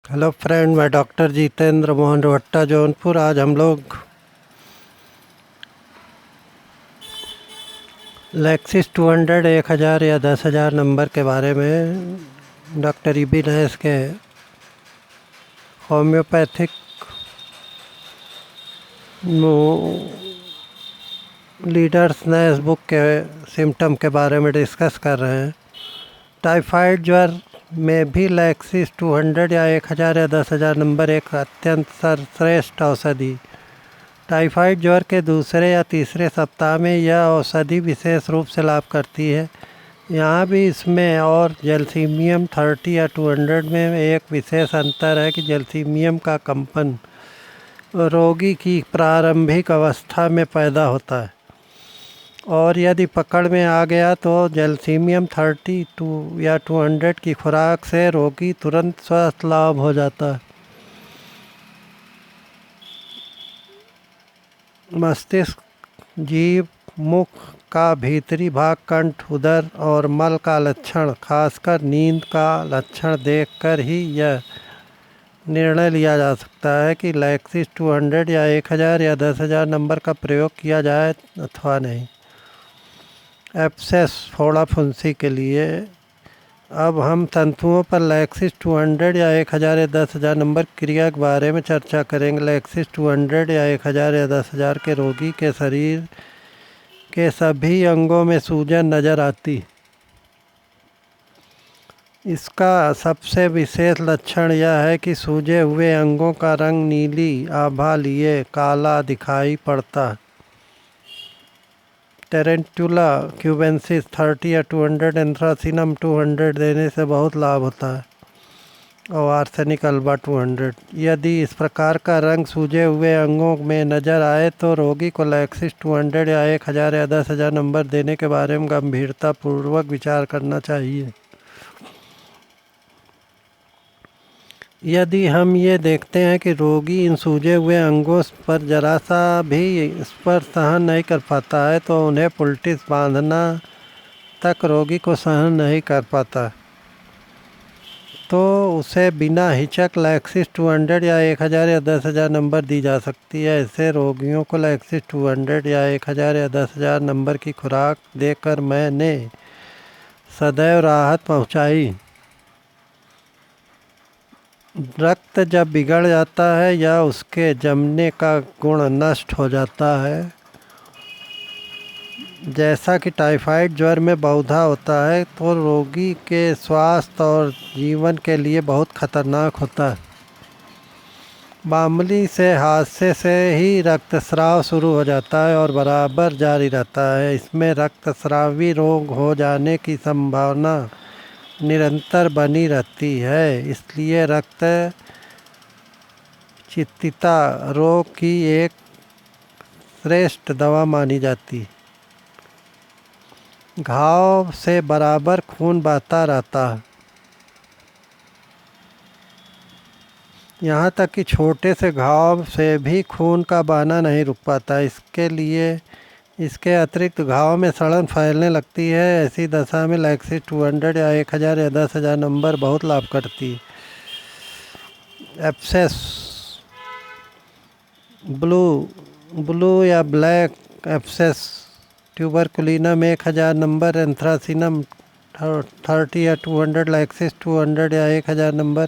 Hello friend, मैं doctor Jitendra Mohan रोहट्टा, Jaunpur. आज हम लोग लेक्सिस 200, 1000 या 10,000 नंबर के बारे में डॉक्टर ईबी नैस के होम्योपैथिक लीडर्स नैस बुक के सिम्टम के बारे में डिस्कस कर रहे हैं। टाइफाइड ज्वर में भी लेक्सिस 200 या 1000 या 10,000 नंबर एक अत्यंत सर्वश्रेष्ठ औषधि। टाइफाइड ज्वर के दूसरे या तीसरे सप्ताह में यह औषधि विशेष रूप से लाभ करती है। यहाँ भी इसमें और जैल्सीमियम 30 या 200 में एक विशेष अंतर है कि जैल्सीमियम का कंपन रोगी की प्रारंभिक अवस्था में पैदा होता है और यदि पकड़ में आ गया तो जैल्सीमियम 32 या 200 की खुराक से रोगी तुरंत स्वस्थ लाभ हो जाता है। मस्तिष्क, जीभ, मुख का भीतरी भाग, कंठ, उदर और मल का लक्षण, खासकर नींद का लक्षण देखकर ही यह निर्णय लिया जा सकता है कि लेक्सिस 200 या 1000 या 10,000 नंबर का प्रयोग किया जाए अथवा नहीं। एब्सेस, फोड़ा फुंसी के लिए अब हम तंतुओं पर लेक्सिस 200 या 1000 या 10,000 नंबर क्रिया के बारे में चर्चा करेंगे। लेक्सिस 200 या 1000 या 10,000 के रोगी के शरीर के सभी अंगों में सूजन नज़र आती। इसका सबसे विशेष लक्षण यह है कि सूजे हुए अंगों का रंग नीली आभा लिए काला दिखाई पड़ता है। टेरेंटुला क्यूबेंसिस 30 या 200 एंथ्रासिनम 200 देने से बहुत लाभ होता है और आर्सेनिक अल्बा 200। यदि इस प्रकार का रंग सूजे हुए अंगों में नज़र आए तो रोगी को लेक्सिस 200 या 1000 या 10,000 नंबर देने के बारे में गंभीरतापूर्वक विचार करना चाहिए। यदि हम ये देखते हैं कि रोगी इन सूजे हुए अंगों पर जरा सा भी स्पर्श सहन नहीं कर पाता है तो उन्हें पुलटिस बांधना तक रोगी को सहन नहीं कर पाता तो उसे बिना हिचक लेक्सिस 200 या 1000 या 10,000 नंबर दी जा सकती है। ऐसे रोगियों को लेक्सिस 200 या 1000 या 10,000 नंबर की खुराक देकर मैंने सदैव राहत पहुंचाई। रक्त जब बिगड़ जाता है या उसके जमने का गुण नष्ट हो जाता है, जैसा कि टाइफाइड ज्वर में बहुधा होता है, तो रोगी के स्वास्थ्य और जीवन के लिए बहुत खतरनाक होता है। मामूली से हादसे से ही रक्तस्राव शुरू हो जाता है और बराबर जारी रहता है। इसमें रक्तस्रावी रोग हो जाने की संभावना निरंतर बनी रहती है, इसलिए रक्त चित्तिता रोग की एक श्रेष्ठ दवा मानी जाती। घाव से बराबर खून बहता रहता है, यहाँ तक कि छोटे से घाव से भी खून का बहना नहीं रुक पाता। इसके अतिरिक्त घाव में सड़न फैलने लगती है। ऐसी दशा में लेक्सिस 200 या 1000 या 10,000 नंबर बहुत लाभ करती है। एब्सेस, ब्लू या black abscess, tuberculinum 1000 number, anthracinum 30 या 200, लेक्सिस 200 या 1000 नंबर।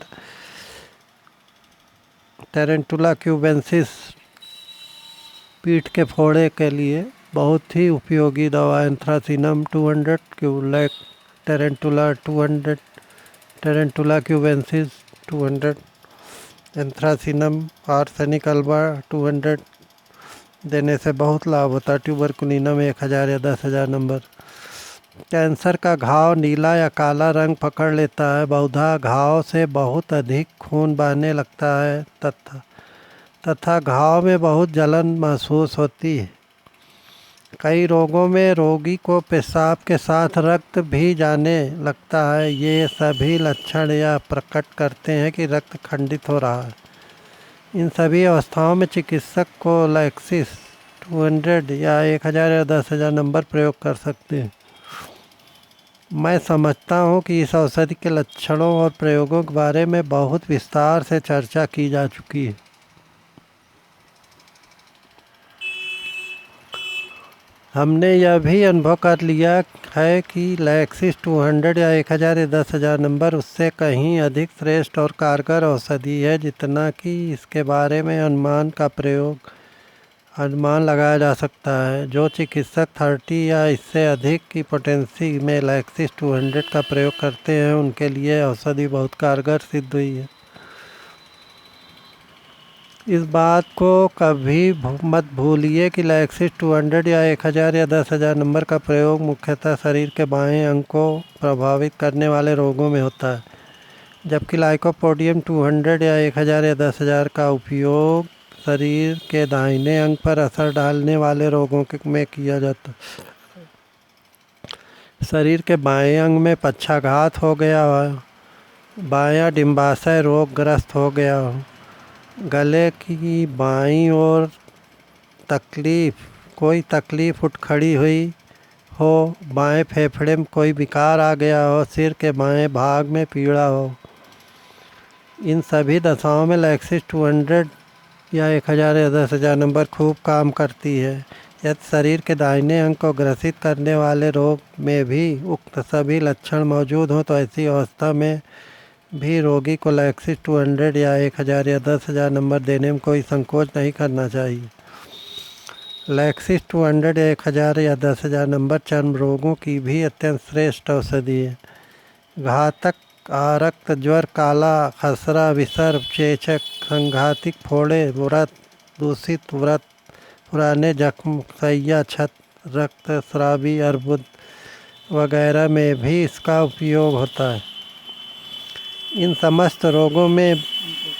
टेरेंटुला क्यूबेंसिस, पीठ के फोड़े के लिए बहुत ही उपयोगी दवा। Anthracinum 200, tarentula 200, tarentula cubensis 200, anthracinum arsenic alba 200 देने से बहुत लाभ होता है। ट्यूबरकुलिनम 1000 या 10,000 नंबर। कैंसर का घाव नीला या काला रंग पकड़ लेता है। बहुधा घाव से बहुत अधिक खून बहने लगता है तथा घाव में बहुत जलन महसूस होती है। कई रोगों में रोगी को पेशाब के साथ रक्त भी जाने लगता है। ये सभी लक्षण यह प्रकट करते हैं कि रक्त खंडित हो रहा है। इन सभी अवस्थाओं में चिकित्सक को लेक्सिस 200 या 1000 या 10,000 नंबर प्रयोग कर सकते हैं। मैं समझता हूँ कि इस औषधि के लक्षणों और प्रयोगों के बारे में बहुत विस्तार से चर्चा की जा चुकी है। हमने यह भी अनुभव कर लिया है कि लैक्सिस 200 या 1000 या 10,000 नंबर उससे कहीं अधिक श्रेष्ठ और कारगर औषधि है, जितना कि इसके बारे में अनुमान लगाया जा सकता है। जो चिकित्सक 30 या इससे अधिक की पोटेंसी में लैक्सिस 200 का प्रयोग करते हैं, उनके लिए औषधि बहुत कारगर सिद्ध हुई है। इस बात को कभी मत भूलिए कि लैक्सिस 200 या 1000 या 10,000 नंबर का प्रयोग मुख्यतः शरीर के बाएं अंग को प्रभावित करने वाले रोगों में होता है, जबकि लाइकोपोडियम 200 या 1000 या 10,000 का उपयोग शरीर के दाहिने अंग पर असर डालने वाले रोगों में किया जाता है। शरीर के बाएं अंग में पक्षाघात हो गया हो, बायां डिंबाशय रोगग्रस्त हो गया हो, गले की बाईं ओर कोई तकलीफ़ उठ खड़ी हुई हो, बाएं फेफड़े में कोई विकार आ गया हो, सिर के बाएं भाग में पीड़ा हो, इन सभी दशाओं में लैक्सिस 200 या 1000 या 10,000 नंबर खूब काम करती है। यदि शरीर के दाहिने अंग को ग्रसित करने वाले रोग में भी उक्त सभी लक्षण मौजूद हों, तो ऐसी अवस्था में भी रोगी को लैक्सिस 200 या 1000 या 10,000 नंबर देने में कोई संकोच नहीं करना चाहिए। लैक्सिस 200 या 1000 या 10,000 नंबर चर्म रोगों की भी अत्यंत श्रेष्ठ औषधि है। घातक आरक्त, ज्वर, काला खसरा, विसर्प, चेचक, संघातिक फोड़े, व्रत, दूषित व्रत, पुराने जख्म, सैया, छत, रक्तस्रावी, अर्बुद वगैरह में भी इसका उपयोग होता है। इन समस्त रोगों में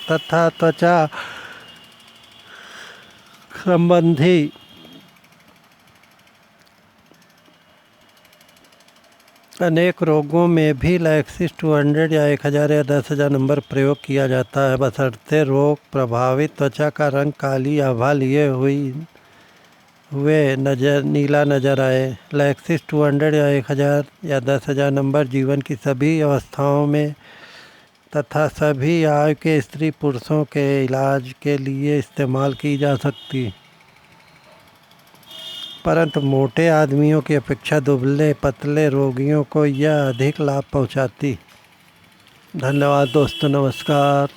तथा त्वचा संबंधी अनेक रोगों में भी लैक्सिस 200 या 1000 या 10,000 नंबर प्रयोग किया जाता है, बशर्ते रोग प्रभावित त्वचा का रंग काली आभा लिए हुए नीला नजर आए। लैक्सिस 200 या 1000 या 10,000 नंबर जीवन की सभी अवस्थाओं में तथा सभी आयु के स्त्री पुरुषों के इलाज के लिए इस्तेमाल की जा सकती, परंतु मोटे आदमियों की अपेक्षा दुबले पतले रोगियों को यह अधिक लाभ पहुंचाती। धन्यवाद दोस्तों, नमस्कार।